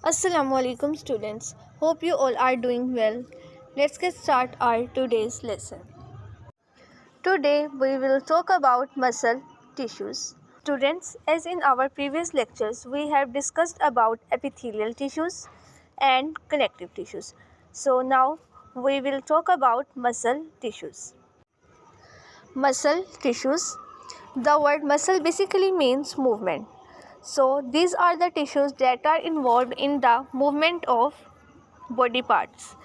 Assalamualaikum students. Hope you all are doing well. Let's get start our today's lesson. Today we will talk about muscle tissues. Students, as in our previous lectures, we have discussed about epithelial tissues and connective tissues. So now we will talk about muscle tissues. Muscle tissues. The word muscle basically means movement. So these are the tissues that are involved in the movement of body parts.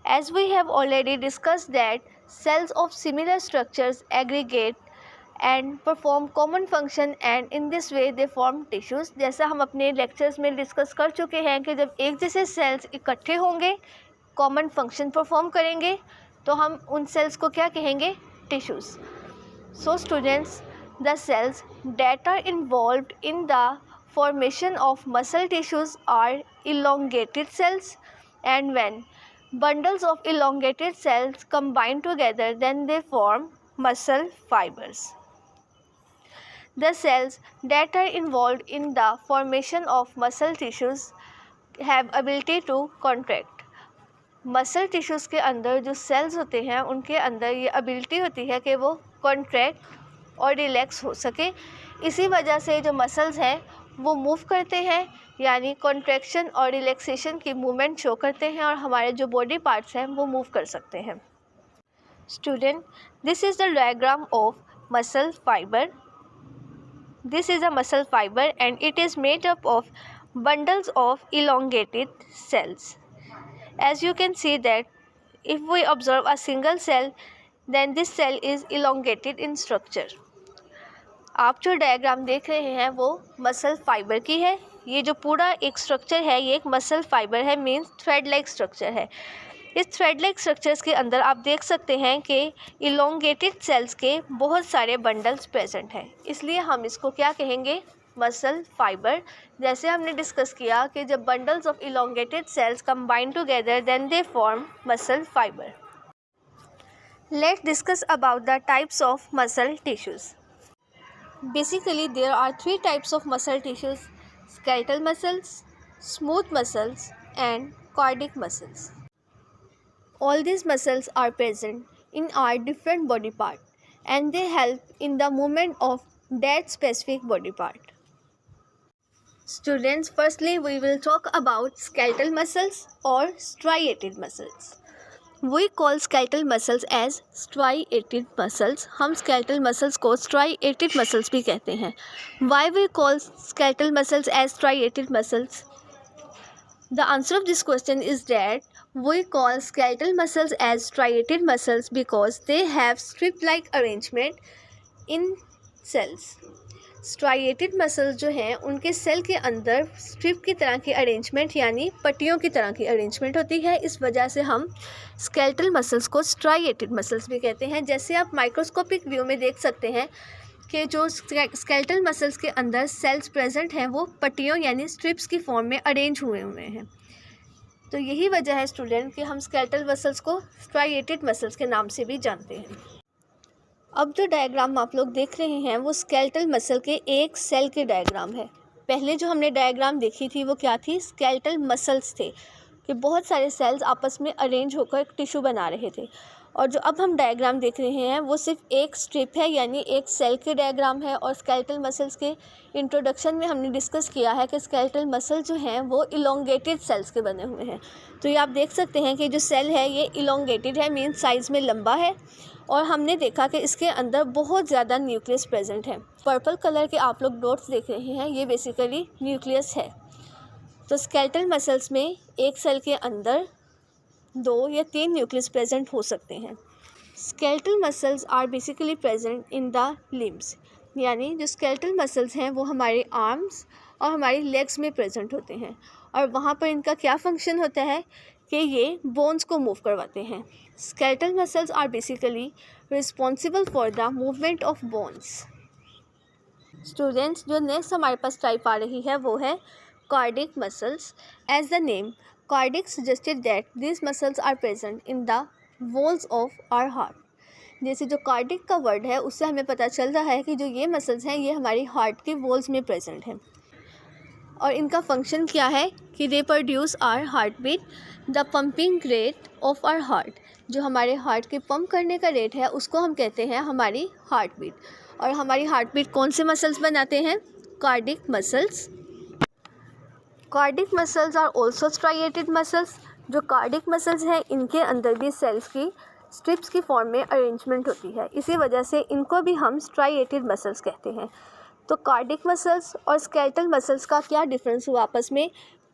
As we have already discussed that cells of similar structures aggregate and perform common function and in this way they form tissues. जैसा हम अपने lectures में discuss कर चुके हैं कि जब एक जैसे cells इकट्ठे होंगे common function perform करेंगे तो हम उन cells को क्या कहेंगे? Tissues. So students, the cells that are involved in the formation of muscle tissues are elongated cells, and when bundles of elongated cells combine together, then they form muscle fibers. The cells that are involved in the formation of muscle tissues have ability to contract. Muscle tissues के अंदर जो sales होते हैं उनके अंदर ये ability होती है कि वो कॉन्ट्रैक्ट और रिलैक्स हो सके. इसी वजह से जो मसल्स हैं वो मूव करते हैं, यानी कॉन्ट्रैक्शन और रिलैक्सेशन की मूवमेंट शो करते हैं और हमारे जो बॉडी पार्ट्स हैं वो मूव कर सकते हैं. Student, this is the diagram of muscle fibre. This is a muscle fibre and it is made up of bundles of elongated cells. As you can see that if we observe a single cell, then this cell is elongated in structure. आप जो diagram देख रहे हैं वो muscle fibre की है. ये जो पूरा एक स्ट्रक्चर है ये एक मसल फाइबर है, मीन्स थ्रेड लाइक स्ट्रक्चर है. इस थ्रेड लाइक स्ट्रक्चर्स के अंदर आप देख सकते हैं कि इलोंगेटेड सेल्स के बहुत सारे बंडल्स प्रेजेंट हैं, इसलिए हम इसको क्या कहेंगे? Muscle fibre. जैसे हमने डिस्कस किया कि जब bundles of elongated cells combine together then they form muscle fibre. Let's discuss about the types of muscle tissues. Basically there are 3 types of muscle tissues: skeletal muscles, smooth muscles and cardiac muscles. All these muscles are present in our different body part and they help in the movement of that specific body part. Students, firstly we will talk about skeletal muscles or striated muscles. We call skeletal muscles as striated muscles. हम skeletal muscles को striated muscles भी कहते हैं. Why we call skeletal muscles as striated muscles? The answer of this question is that we call skeletal muscles as striated muscles because they have strip-like arrangement in cells. Striated muscles जो हैं उनके cell के अंदर strip की तरह की arrangement यानी पट्टियों की तरह की अरेंजमेंट होती है. इस वजह से हम स्केलेटल मसल्स को स्ट्राइएटेड मसल्स भी कहते हैं. जैसे आप माइक्रोस्कोपिक व्यू में देख सकते हैं कि जो स्केलेटल मसल्स के अंदर सेल्स प्रेजेंट हैं वो पट्टियों यानी स्ट्रिप्स की फॉर्म में अरेंज हुए हैं. तो यही वजह है स्टूडेंट कि हम स्केलेटल मसल्स को स्ट्राइएटेड मसल्स के नाम से भी जानते हैं. अब जो डायग्राम आप लोग देख रहे हैं वो स्केलेटल मसल के एक सेल के डायग्राम है. पहले जो हमने डायग्राम देखी थी वो क्या थी? स्केलेटल मसल्स थे कि बहुत सारे सेल्स आपस में अरेंज होकर एक टिश्यू बना रहे थे. और जो अब हम डायग्राम देख रहे हैं वो सिर्फ एक स्ट्रिप है यानी एक सेल के डायग्राम है. और स्केलेटल मसल्स के इंट्रोडक्शन में हमने डिस्कस किया है कि स्केलेटल मसल जो हैं वो इलोंगेटेड सेल्स के बने हुए हैं. तो ये आप देख सकते हैं कि जो सेल है ये इलोंगेटेड है, मीन साइज़ में लंबा है. और हमने देखा कि इसके अंदर बहुत ज़्यादा न्यूक्लियस प्रेजेंट है. पर्पल कलर के आप लोग डॉट्स देख रहे हैं, ये बेसिकली न्यूक्लियस है. तो स्केलेटल मसल्स में एक सेल के अंदर 2 या 3 न्यूक्लियस प्रेजेंट हो सकते हैं. Skeletal muscles are basically present in the limbs, यानी जो स्केलेटल मसल्स हैं वो हमारे आर्म्स और हमारी लेग्स में प्रेजेंट होते हैं. और वहाँ पर इनका क्या फंक्शन होता है कि ये बोन्स को मूव करवाते हैं. Skeletal muscles are basically responsible for the movement of bones. Students, जो नेक्स्ट हमारे पास टाइप आ रही है वो है cardiac muscles. As the name cardiac suggested that this muscles are present in the walls of our heart. जैसे जो कार्डिक का वर्ड है उससे हमें पता चल रहा है कि जो ये मसल्स हैं ये हमारी हार्ट के वॉल्स में प्रेजेंट हैं. और इनका फंक्शन क्या है कि they produce our heart beat, the pumping rate of our heart. जो हमारे हार्ट के पंप करने का रेट है उसको हम कहते हैं हमारी हार्ट बीट। और हमारी हार्ट बीट कौन से मसल्स बनाते हैं? Cardiac muscles. Cardiac muscles are also striated muscles. जो कार्डिक मसल्स हैं इनके अंदर भी सेल्स की स्ट्रिप्स की फॉर्म में अरेंजमेंट होती है, इसी वजह से इनको भी हम स्ट्राइएटेड मसल्स कहते हैं। तो कार्डिक मसल्स और स्केलेटल मसल्स का क्या डिफरेंस हुआ आपस में?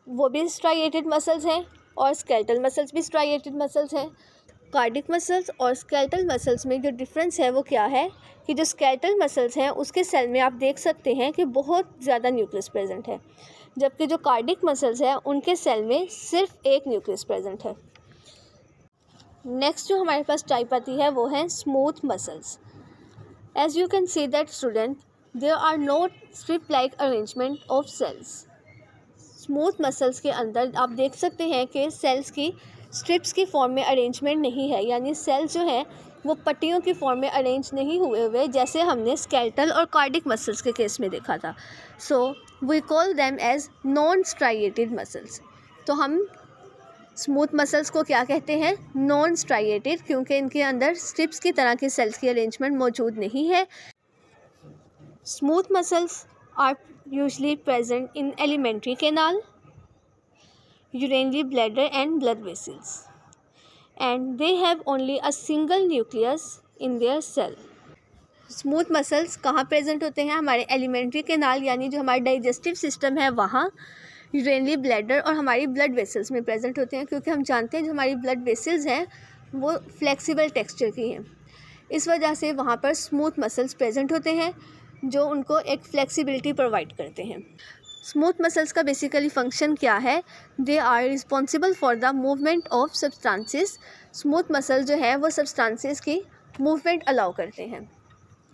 वो भी स्ट्राइएटेड मसल्स हैं और स्केलेटल मसल्स भी स्ट्राइएटेड मसल्स हैं। कार्डिक मसल्स और स्केलेटल मसल्स में जो डिफरेंस है वो क्या है कि जो स्केलेटल मसल्स हैं उसके सेल में आप देख सकते हैं कि बहुत ज़्यादा न्यूक्लियस प्रेजेंट है, जबकि जो कार्डिक मसल्स हैं उनके सेल में सिर्फ एक न्यूक्लियस प्रेजेंट है। नेक्स्ट जो हमारे पास टाइप आती है वो है smooth muscles. As you can see that student, there are no strip like arrangement of cells. Smooth muscles के अंदर आप देख सकते हैं कि सेल्स की स्ट्रिप्स की फॉर्म में अरेंजमेंट नहीं है, यानी सेल्स जो हैं वो पट्टियों की फॉर्म में अरेंज नहीं हुए हुए जैसे हमने स्केलेटल और कार्डिक मसल्स के केस में देखा था। So we call them as non striated muscles. तो हम स्मूथ मसल्स को क्या कहते हैं? नॉन स्ट्राइएटेड, क्योंकि इनके अंदर स्ट्रिप्स की तरह की सेल्स की अरेंजमेंट मौजूद नहीं है। Smooth muscles are usually present in alimentary canal, urinary bladder and blood vessels, and they have only a single nucleus in their cell. Smooth muscles कहाँ प्रेजेंट होते हैं? हमारे एलिमेंट्री कैनाल यानी जो हमारा डाइजेस्टिव सिस्टम है वहाँ, यूरिनरी ब्लैडर और हमारी ब्लड वेसल्स में प्रेजेंट होते हैं, क्योंकि हम जानते हैं जो हमारी ब्लड वेसल्स हैं वो फ्लेक्सिबल टेक्सचर की हैं। इस वजह से वहाँ पर स्मूथ मसल्स प्रेजेंट होते हैं जो उनको एक फ्लेक्सिबिलिटी प्रोवाइड करते हैं। स्मूथ मसल्स का बेसिकली फंक्शन क्या है? They are responsible for the movement of substances. Smooth muscle जो है वो सब्सटेंसेस की मूवमेंट अलाउ करते हैं,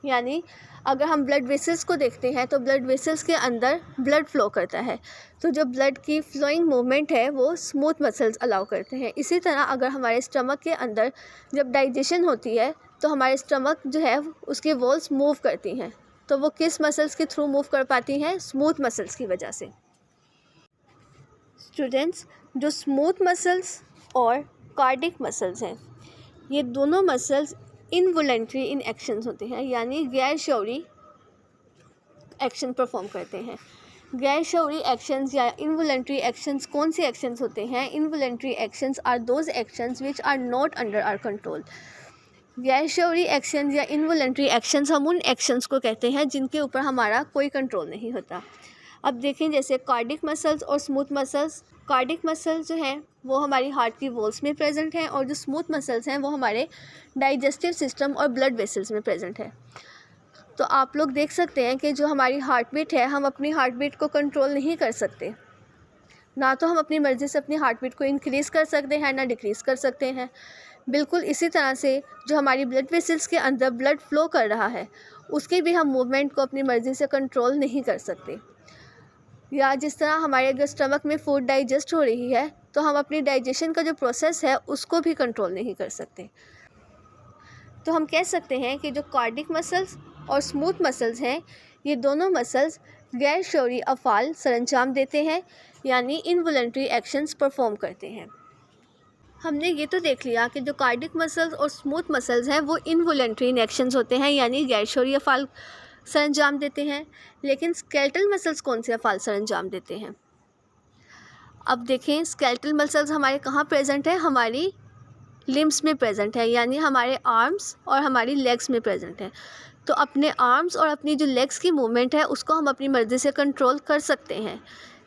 यानी अगर हम ब्लड वेसल्स को देखते हैं तो ब्लड वेसल्स के अंदर ब्लड फ्लो करता है, तो जो ब्लड की फ्लोइंग मूवमेंट है वो स्मूथ मसल्स अलाउ करते हैं। इसी तरह अगर हमारे स्टमक के अंदर जब डाइजेशन होती है तो हमारे स्टमक जो है उसकी वॉल्स मूव करती हैं, तो वो किस मसल्स के थ्रू मूव कर पाती हैं? स्मूथ मसल्स की वजह से। स्टूडेंट्स, जो स्मूथ मसल्स और कार्डिक मसल्स हैं ये दोनों मसल्स इनवॉलेंट्री इन एक्शंस होते हैं, यानी गैर शौरी एक्शन परफॉर्म करते हैं। गैर शौरी एक्शंस या इनवॉलेंट्री एक्शंस कौन से एक्शंस होते हैं? Involuntary actions are those actions which are not under our control. गैर शौरी एक्शन या इनवॉलेंट्री एक्शंस हम उन एक्शंस को कहते हैं जिनके ऊपर हमारा कोई कंट्रोल नहीं होता। अब देखें जैसे कार्डिक मसल्स और स्मूथ मसल्स। कार्डिक मसल्स जो हैं वो हमारी हार्ट की वॉल्स में प्रेजेंट हैं और जो स्मूथ मसल्स हैं वो हमारे डाइजेस्टिव सिस्टम और ब्लड वेसल्स में प्रेजेंट है। तो आप लोग देख सकते हैं कि जो हमारी हार्ट बीट है हम अपनी हार्ट बीट को कंट्रोल नहीं कर सकते, ना तो हम अपनी मर्ज़ी से अपनी हार्ट बीट को इंक्रीज़ कर सकते हैं ना डिक्रीज़ कर सकते हैं। बिल्कुल इसी तरह से जो हमारी ब्लड वेसल्स के अंदर ब्लड फ्लो कर रहा है उसकी भी हम मूवमेंट को अपनी मर्ज़ी से कंट्रोल नहीं कर सकते। या जिस तरह हमारे अगर स्टमक में फूड डाइजेस्ट हो रही है तो हम अपनी डाइजेशन का जो प्रोसेस है उसको भी कंट्रोल नहीं कर सकते। तो हम कह सकते हैं कि जो कार्डिक मसल्स और स्मूथ मसल्स हैं ये दोनों मसल्स गैर शौरी अफ़ाल सरअंजाम देते हैं, यानी इनवॉलेंट्री एक्शंस परफॉर्म करते हैं। हमने ये तो देख लिया कि जो कार्डिक मसल्स और स्मूथ मसल्स हैं वो इनवॉलेंट्री इन एक्शंस होते हैं, यानी गैर शौरी अफ़ाल सरअंजाम देते हैं। लेकिन स्केलेटल मसल्स कौन से अफ़ाल सरअंजाम देते हैं? अब देखें, स्केलेटल मसल्स हमारे कहाँ प्रेजेंट है? हमारी लिम्स में प्रेजेंट है, यानी हमारे आर्म्स और हमारी लेग्स में प्रेजेंट है। तो अपने आर्म्स और अपनी जो लेग्स की मूवमेंट है उसको हम अपनी मर्ज़ी से कंट्रोल कर सकते हैं,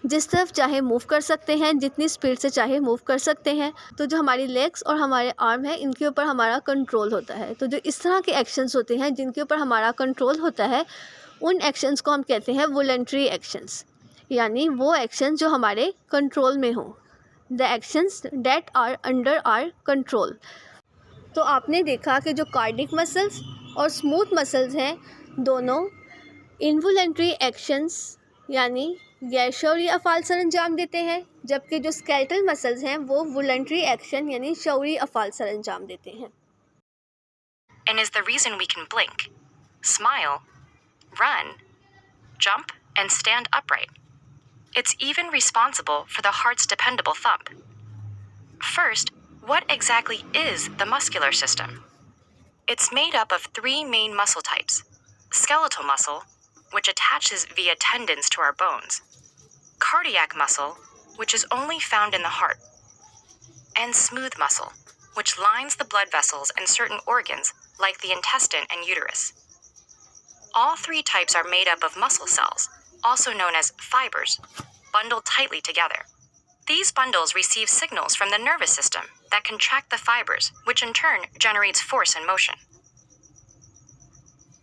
जिस तरफ चाहे मूव कर सकते हैं, जितनी स्पीड से चाहे मूव कर सकते हैं। तो जो हमारी लेग्स और हमारे आर्म है इनके ऊपर हमारा कंट्रोल होता है। तो जो इस तरह के एक्शंस होते हैं जिनके ऊपर हमारा कंट्रोल होता है उन एक्शंस को हम कहते हैं वॉलंटरी एक्शंस, यानी वो एक्शन जो हमारे कंट्रोल में हो, the actions that are under our control. तो आपने देखा कि जो कार्डिक मसल्स और स्मूथ मसल्स हैं दोनों इनवॉलंटरी एक्शंस यानी गैर शौरी अफ़ाल सरअंजाम देते हैं, जबकि जो स्केलेटल मसल्स हैं वो वॉलंटरी एक्शन यानी शौरी अफ़ाल सरअंजाम देते हैं। And is the reason we can blink, smile, run, jump, and stand upright. It's even responsible for the heart's dependable thump. First, what exactly is the muscular system? It's made up of three main muscle types: skeletal muscle, which attaches via tendons to our bones; cardiac muscle, which is only found in the heart; and smooth muscle, which lines the blood vessels and certain organs like the intestine and uterus. All three types are made up of muscle cells, also known as fibers, bundled tightly together. These bundles receive signals from the nervous system that contract the fibers, which in turn generates force and motion.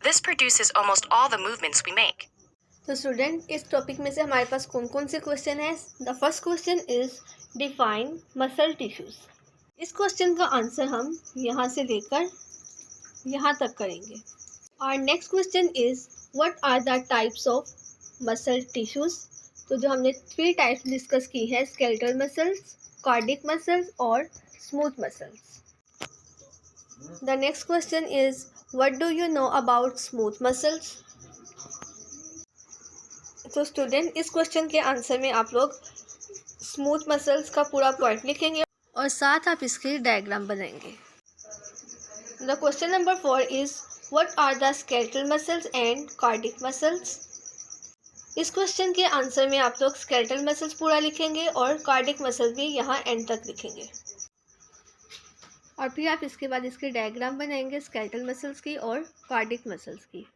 This produces almost all the movements we make. तो student, इस topic में से हमारे पास कौन कौन से question है? The first question is define muscle tissues. इस क्वेश्चन का आंसर हम यहाँ से लेकर यहाँ तक करेंगे। और next question is what are the types of muscle tissues. तो जो हमने 3 टाइप्स डिस्कस की है, स्केलेटल मसल्स, कार्डिक मसल्स और smooth muscles. The next question is what do you know about smooth muscles. तो स्टूडेंट, इस क्वेश्चन के answer में आप लोग स्मूथ मसल्स का पूरा पॉइंट लिखेंगे और साथ आप इसकी डायग्राम बनाएंगे। The question number 4 is what are the skeletal muscles and cardiac muscles. इस क्वेश्चन के आंसर में आप लोग स्केलेटल मसल्स पूरा लिखेंगे और कार्डिक मसल भी यहाँ एंड तक लिखेंगे और फिर आप इसके बाद इसकी डायग्राम बनाएंगे स्केलेटल मसल्स की और कार्डिक मसल्स की।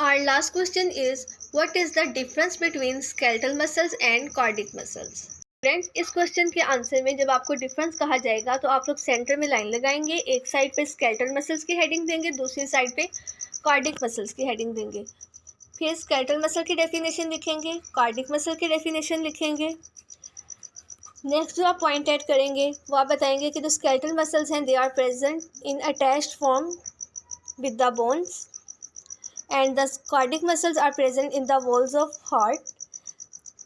और last question is what is the difference between skeletal muscles and cardiac muscles. Friends, इस क्वेश्चन के आंसर में जब आपको डिफरेंस कहा जाएगा तो आप लोग सेंटर में लाइन लगाएंगे, एक साइड पे स्केलेटल मसल्स की हेडिंग देंगे, दूसरी साइड पे कार्डिक मसल्स की हेडिंग देंगे। फिर स्केलेटल मसल की डेफिनेशन लिखेंगे, कार्डिक मसल की डेफिनेशन लिखेंगे। नेक्स्ट जो आप पॉइंट ऐड करेंगे वो आप बताएंगे कि जो स्केलेटल मसल्स हैं they are present in attached form with the bones and the cardiac muscles are present in the walls of heart.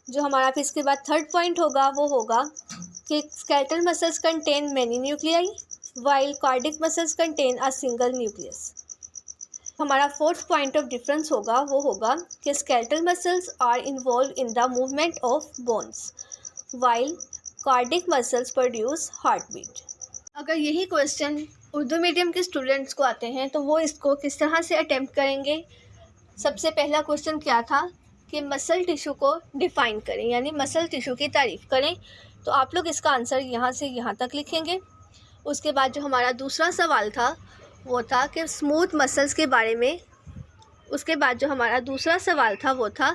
जो हमारा फिर इसके बाद थर्ड पॉइंट होगा वो होगा कि skeletal muscles contain many nuclei while cardiac muscles contain a single nucleus. हमारा फोर्थ पॉइंट ऑफ डिफरेंस होगा वो होगा कि skeletal muscles are involve in the movement of bones while cardiac muscles produce heart beat. अगर यही question Urdu medium के students को आते हैं तो वो इसको किस तरह से अटेम्प्ट करेंगे? सबसे पहला क्वेश्चन क्या था कि मसल टिश्यू को डिफ़ाइन करें, यानी मसल टिश्यू की तारीफ़ करें। तो आप लोग इसका आंसर यहाँ से यहाँ तक लिखेंगे। उसके बाद जो हमारा दूसरा सवाल था वो था कि स्मूथ मसल्स के बारे में। उसके बाद जो हमारा दूसरा सवाल था वो था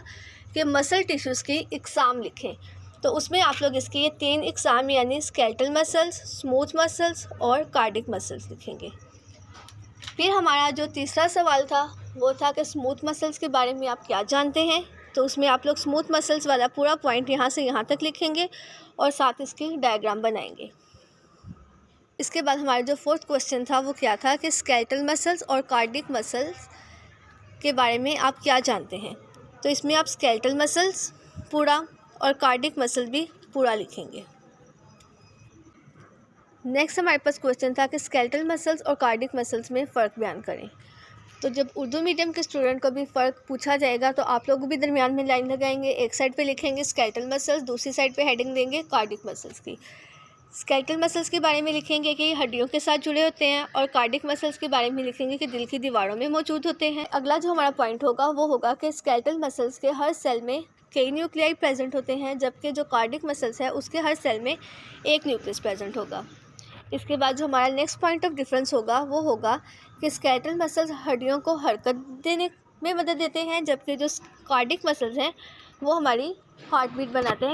कि मसल टिश्यूज़ की इकसाम लिखें। तो उसमें आप लोग इसके ये 3 इकसाम यानी स्केलेटल मसल्स, स्मूथ मसल्स और कार्डिक मसल्स लिखेंगे। फिर हमारा जो तीसरा सवाल था वो था कि स्मूथ मसल्स के बारे में आप क्या जानते हैं। तो उसमें आप लोग स्मूथ मसल्स वाला पूरा पॉइंट यहाँ से यहाँ तक लिखेंगे और साथ इसकी डायग्राम बनाएंगे। इसके बाद हमारा जो फोर्थ क्वेश्चन था वो क्या था कि स्केलेटल मसल्स और कार्डिक मसल्स के बारे में आप क्या जानते हैं। तो इसमें आप स्केलेटल मसल्स पूरा और कार्डिक मसल भी पूरा लिखेंगे। नेक्स्ट हमारे पास क्वेश्चन था कि स्केलेटल मसल्स और कार्डिक मसल्स में फ़र्क बयान करें। तो जब उर्दू मीडियम के स्टूडेंट को भी फ़र्क पूछा जाएगा तो आप लोग भी दरमियान में लाइन लगाएंगे, एक साइड पे लिखेंगे स्केलेटल मसल्स, दूसरी साइड पे हेडिंग देंगे कार्डिक मसल्स की। स्केलेटल मसल्स के बारे में लिखेंगे कि हड्डियों के साथ जुड़े होते हैं और कार्डिक मसल्स के बारे में लिखेंगे कि दिल की दीवारों में मौजूद होते हैं। अगला जो हमारा पॉइंट होगा वो होगा कि स्केलेटल मसल्स के हर सेल में कई न्यूक्लियाई प्रेजेंट होते हैं, जबकि जो कार्डिक मसल्स है उसके हर सेल में एक न्यूक्लियस प्रेजेंट होगा। इसके बाद जो हमारा नेक्स्ट पॉइंट ऑफ डिफरेंस होगा वो होगा कि स्केलेटल मसल्स हड्डियों को हरकत देने में मदद देते हैं, जबकि जो कार्डिक मसल्स हैं वो हमारी हार्ट बीट बनाते हैं।